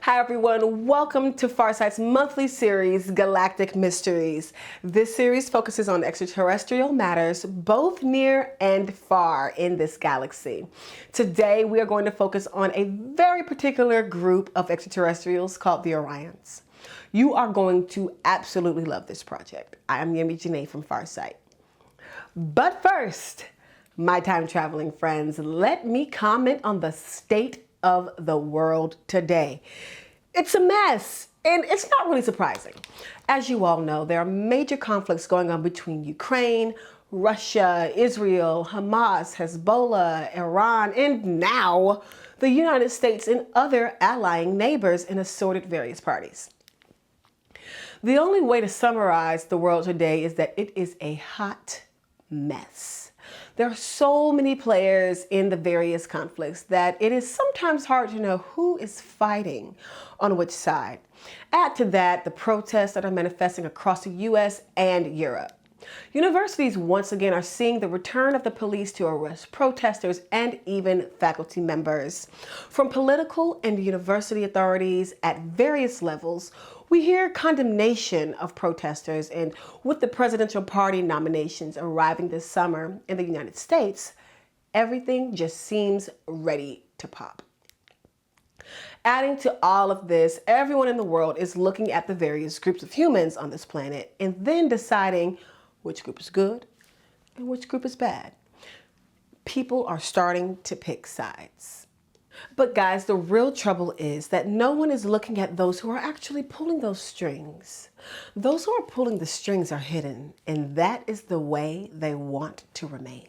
Hi everyone, welcome to Farsight's monthly series, Galactic Mysteries. This series focuses on extraterrestrial matters, both near and far in this galaxy. Today we are going to focus on a very particular group of extraterrestrials called the Orions. You are going to absolutely love this project. I am Yemi Janae from Farsight. But first, my time traveling friends, let me comment on the state of the world today. It's a mess, and it's not really surprising. As you all know, there are major conflicts going on between Ukraine, Russia, Israel, Hamas, Hezbollah, Iran, and now the United States and other allying neighbors in assorted various parties. The only way to summarize the world today is that it is a hot mess. There are so many players in the various conflicts that it is sometimes hard to know who is fighting on which side. Add to that the protests that are manifesting across the US and Europe. Universities once again are seeing the return of the police to arrest protesters and even faculty members. From political and university authorities at various levels, we hear condemnation of protesters, and with the presidential party nominations arriving this summer in the United States, everything just seems ready to pop. Adding to all of this, everyone in the world is looking at the various groups of humans on this planet and then deciding which group is good and which group is bad. People are starting to pick sides. But guys, the real trouble is that no one is looking at those who are actually pulling those strings. Those who are pulling the strings are hidden, and that is the way they want to remain.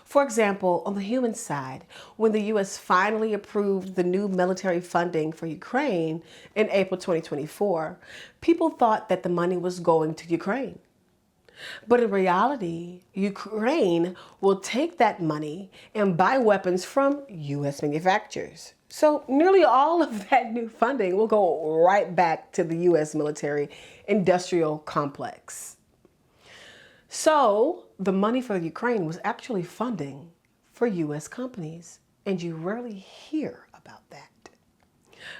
For example, on the human side, when the US finally approved the new military funding for Ukraine in April 2024, people thought that the money was going to Ukraine. But in reality, Ukraine will take that money and buy weapons from US manufacturers. So nearly all of that new funding will go right back to the US military industrial complex. So the money for Ukraine was actually funding for US companies, and you rarely hear about that.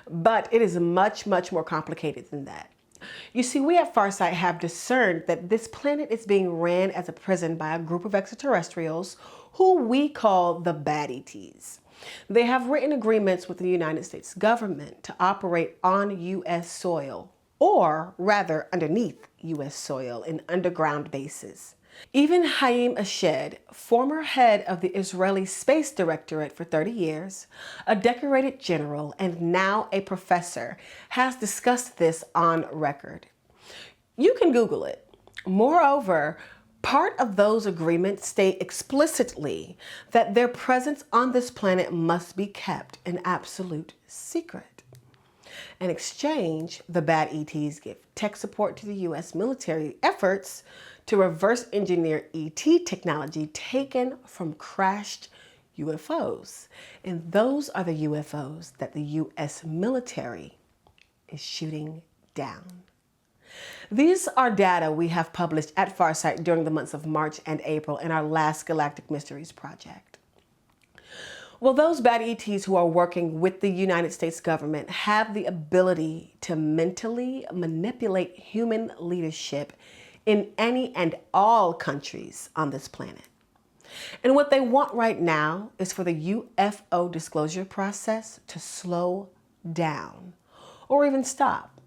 But it is much more complicated than that. You see, we at Farsight have discerned that this planet is being ran as a prison by a group of extraterrestrials who we call the bad ETs. They have written agreements with the United States government to operate on US soil, or rather underneath US soil in underground bases. Even Haim Ashed, former head of the Israeli Space Directorate for 30 years, a decorated general, and now a professor, has discussed this on record. You can Google it. Moreover, part of those agreements state explicitly that their presence on this planet must be kept an absolute secret. In exchange, the bad ETs give tech support to the US military efforts to reverse engineer ET technology taken from crashed UFOs. And those are the UFOs that the US military is shooting down. These are data we have published at Farsight during the months of March and April in our last Galactic Mysteries project. Well, those bad ETs who are working with the United States government have the ability to mentally manipulate human leadership in any and all countries on this planet. And what they want right now is for the UFO disclosure process to slow down or even stop.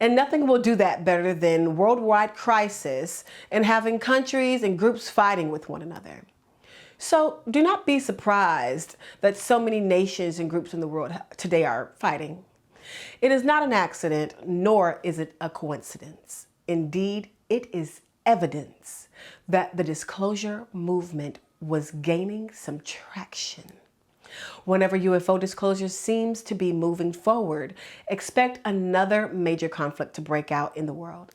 And nothing will do that better than worldwide crisis and having countries and groups fighting with one another. So do not be surprised that so many nations and groups in the world today are fighting. It is not an accident, nor is it a coincidence. Indeed, it is evidence that the disclosure movement was gaining some traction. Whenever UFO disclosure seems to be moving forward, expect another major conflict to break out in the world.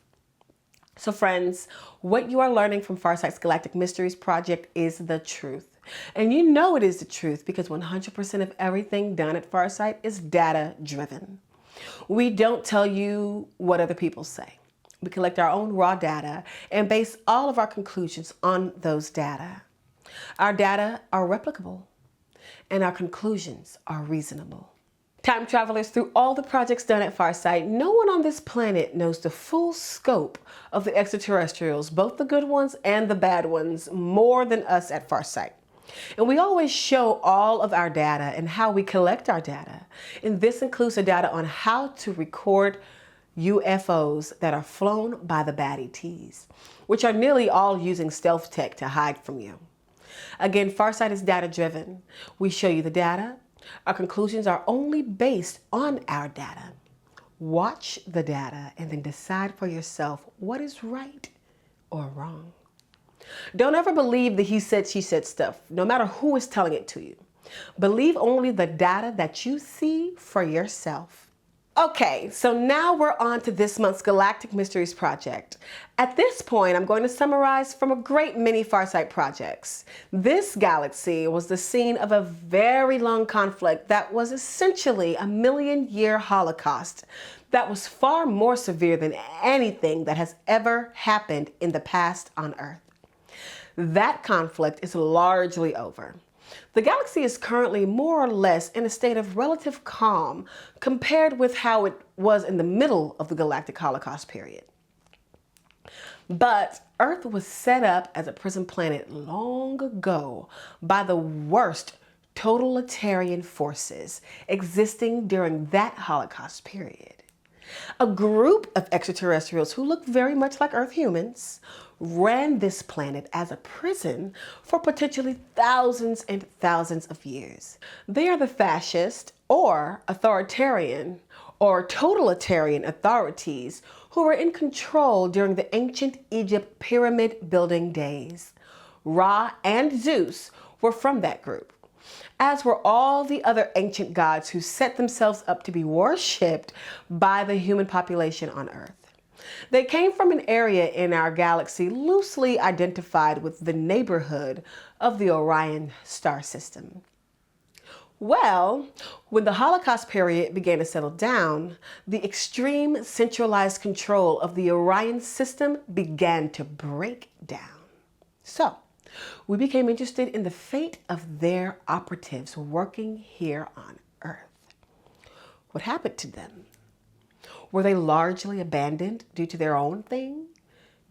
So friends, what you are learning from Farsight's Galactic Mysteries project is the truth. And you know it is the truth because 100% of everything done at Farsight is data driven. We don't tell you what other people say. We collect our own raw data and base all of our conclusions on those data. Our data are replicable and our conclusions are reasonable. Time travelers, through all the projects done at Farsight, no one on this planet knows the full scope of the extraterrestrials, both the good ones and the bad ones, more than us at Farsight. And we always show all of our data and how we collect our data. And this includes the data on how to record UFOs that are flown by the bad ETs, which are nearly all using stealth tech to hide from you. Again, Farsight is data driven. We show you the data. Our conclusions are only based on our data. Watch the data and then decide for yourself what is right or wrong. Don't ever believe the he said, she said stuff, no matter who is telling it to you. Believe only the data that you see for yourself. Okay, so now we're on to this month's Galactic Mysteries project. At this point, I'm going to summarize from a great many Farsight projects. This galaxy was the scene of a very long conflict that was essentially a million-year holocaust that was far more severe than anything that has ever happened in the past on Earth. That conflict is largely over. The galaxy is currently more or less in a state of relative calm compared with how it was in the middle of the galactic holocaust period. But Earth was set up as a prison planet long ago by the worst totalitarian forces existing during that holocaust period. A group of extraterrestrials who look very much like Earth humans ran this planet as a prison for potentially thousands and thousands of years. They are the fascist or authoritarian or totalitarian authorities who were in control during the ancient Egypt pyramid building days. Ra and Zeus were from that group, as were all the other ancient gods who set themselves up to be worshipped by the human population on Earth. They came from an area in our galaxy loosely identified with the neighborhood of the Orion star system. Well, when the Holocaust period began to settle down, the extreme centralized control of the Orion system began to break down. So, we became interested in the fate of their operatives working here on Earth. What happened to them? Were they largely abandoned due to their own thing?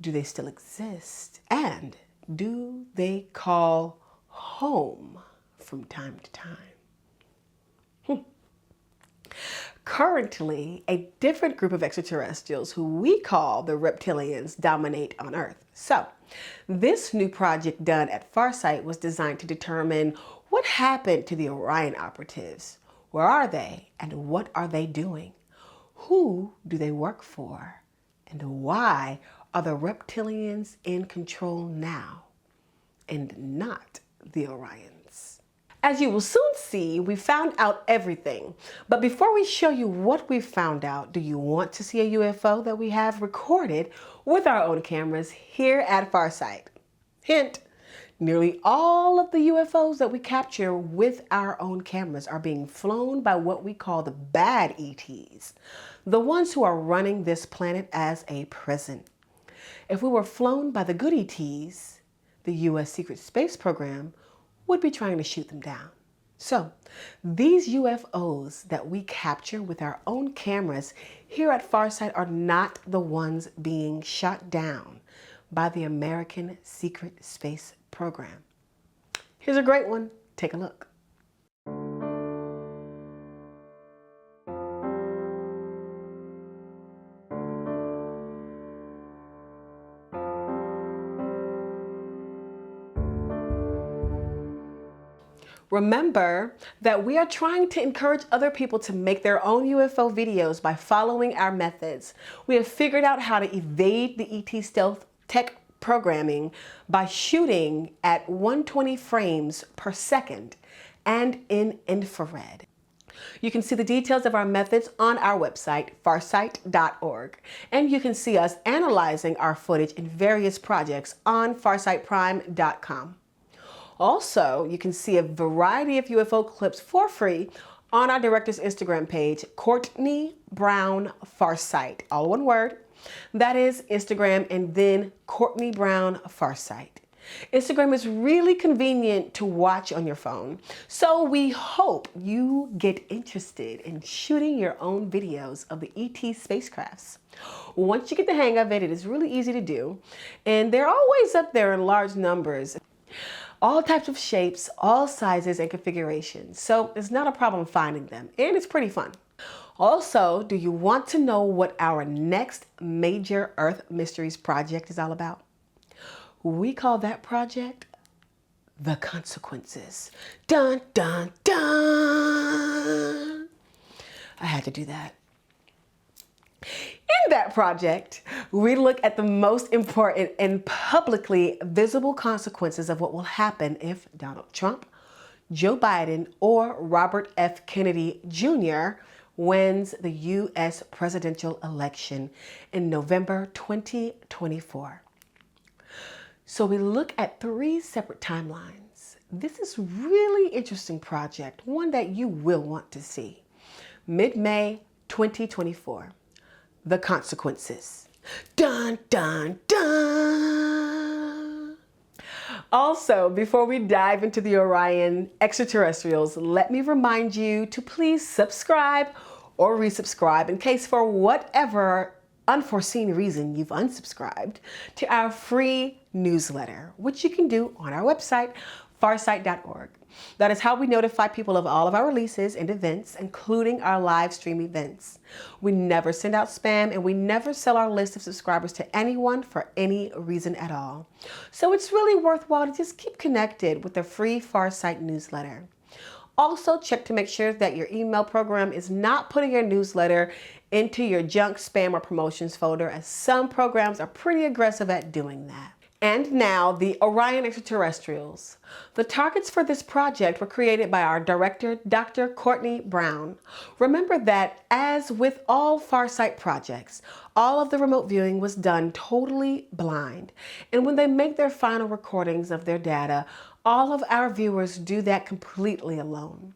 Do they still exist? And do they call home from time to time? Currently, a different group of extraterrestrials who we call the Reptilians dominate on Earth. So, this new project done at Farsight was designed to determine what happened to the Orion operatives. Where are they and what are they doing? Who do they work for? And why are the Reptilians in control now and not the Orions? As you will soon see, we found out everything. But before we show you what we found out, do you want to see a UFO that we have recorded with our own cameras here at Farsight? Hint, nearly all of the UFOs that we capture with our own cameras are being flown by what we call the bad ETs, the ones who are running this planet as a prison. If we were flown by the good ETs, the U.S. Secret Space Program would be trying to shoot them down. So, these UFOs that we capture with our own cameras here at Farsight are not the ones being shot down by the American Secret Space Program. Here's a great one. Take a look. Remember that we are trying to encourage other people to make their own UFO videos by following our methods. We have figured out how to evade the ET stealth tech programming by shooting at 120 frames per second and in infrared. You can see the details of our methods on our website, farsight.org, and you can see us analyzing our footage in various projects on farsightprime.com. Also, you can see a variety of UFO clips for free on our director's Instagram page, Courtney Brown Farsight, all one word. That is Instagram and then Courtney Brown Farsight. Instagram is really convenient to watch on your phone, so we hope you get interested in shooting your own videos of the ET spacecrafts. Once you get the hang of it, it is really easy to do, and they're always up there in large numbers. All types of shapes, all sizes and configurations, so it's not a problem finding them, and it's pretty fun. Also, do you want to know what our next major Earth Mysteries project is all about? We call that project The Consequences. Dun, dun, dun. I had to do that. In that project, we look at the most important and publicly visible consequences of what will happen if Donald Trump, Joe Biden, or Robert F. Kennedy Jr. wins the U.S. presidential election in November 2024. So we look at 3 separate timelines. This is really interesting project, one that you will want to see. Mid-May 2024, The Consequences. Dun, dun, dun. Also, before we dive into the Orion extraterrestrials, let me remind you to please subscribe or resubscribe in case for whatever unforeseen reason you've unsubscribed to our free newsletter, which you can do on our website, farsight.org. That is how we notify people of all of our releases and events, including our live stream events. We never send out spam, and we never sell our list of subscribers to anyone for any reason at all. So it's really worthwhile to just keep connected with the free Farsight newsletter. Also, check to make sure that your email program is not putting your newsletter into your junk, spam, or promotions folder, as some programs are pretty aggressive at doing that. And now, the Orion extraterrestrials. The targets for this project were created by our director, Dr. Courtney Brown. Remember that, as with all Farsight projects, all of the remote viewing was done totally blind. And when they make their final recordings of their data, all of our viewers do that completely alone.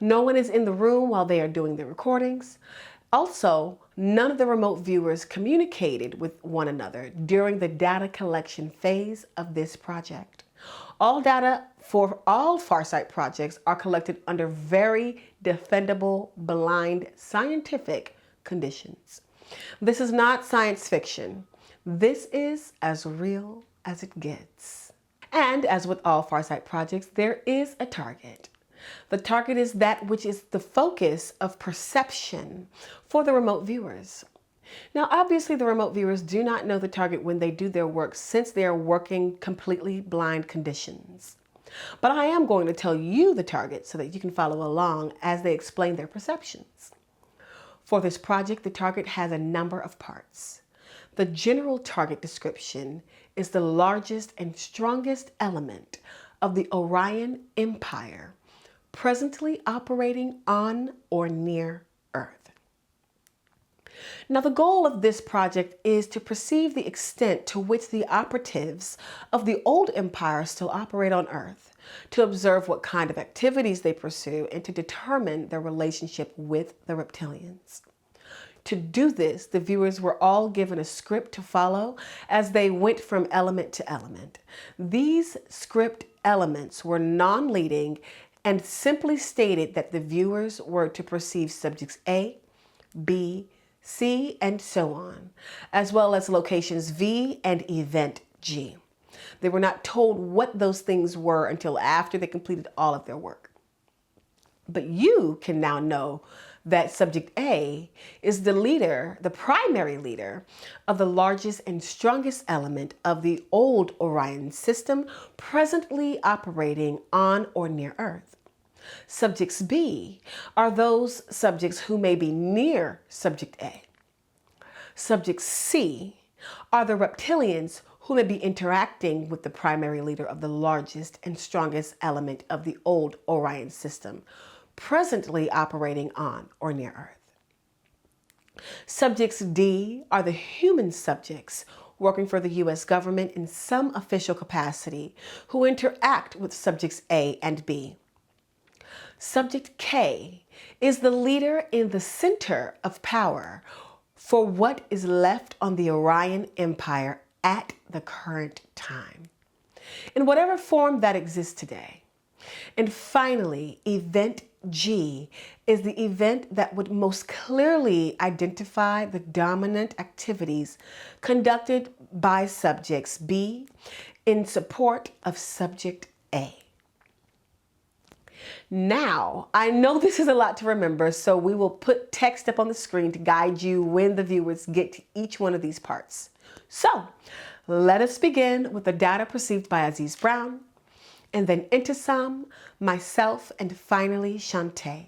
No one is in the room while they are doing the recordings. Also, none of the remote viewers communicated with one another during the data collection phase of this project. All data for all Farsight projects are collected under very defendable, blind, scientific conditions. This is not science fiction. This is as real as it gets. And as with all Farsight projects, there is a target. The target is that which is the focus of perception for the remote viewers. Now, obviously, the remote viewers do not know the target when they do their work, since they are working completely blind conditions. But I am going to tell you the target so that you can follow along as they explain their perceptions. For this project, the target has a number of parts. The general target description is the largest and strongest element of the Orion Empire, presently operating on or near Earth. Now, the goal of this project is to perceive the extent to which the operatives of the old empire still operate on Earth, to observe what kind of activities they pursue, and to determine their relationship with the Reptilians. To do this, the viewers were all given a script to follow as they went from element to element. These script elements were non-leading and simply stated that the viewers were to perceive subjects A, B, C, and so on, as well as locations V and event G. They were not told what those things were until after they completed all of their work. But you can now know that subject A is the leader, the primary leader of the largest and strongest element of the old Orion system, presently operating on or near Earth. Subjects B are those subjects who may be near subject A. Subjects C are the reptilians who may be interacting with the primary leader of the largest and strongest element of the old Orion system, presently operating on or near Earth. Subjects D are the human subjects working for the U.S. government in some official capacity who interact with subjects A and B. Subject K is the leader in the center of power for what is left on the Orion Empire at the current time. in whatever form that exists today. And finally, event G is the event that would most clearly identify the dominant activities conducted by subjects B in support of subject A. Now, I know this is a lot to remember, so we will put text up on the screen to guide you when the viewers get to each one of these parts. So, let us begin with the data perceived by Aziz Brown, and then Intisam, myself, and finally Shantae.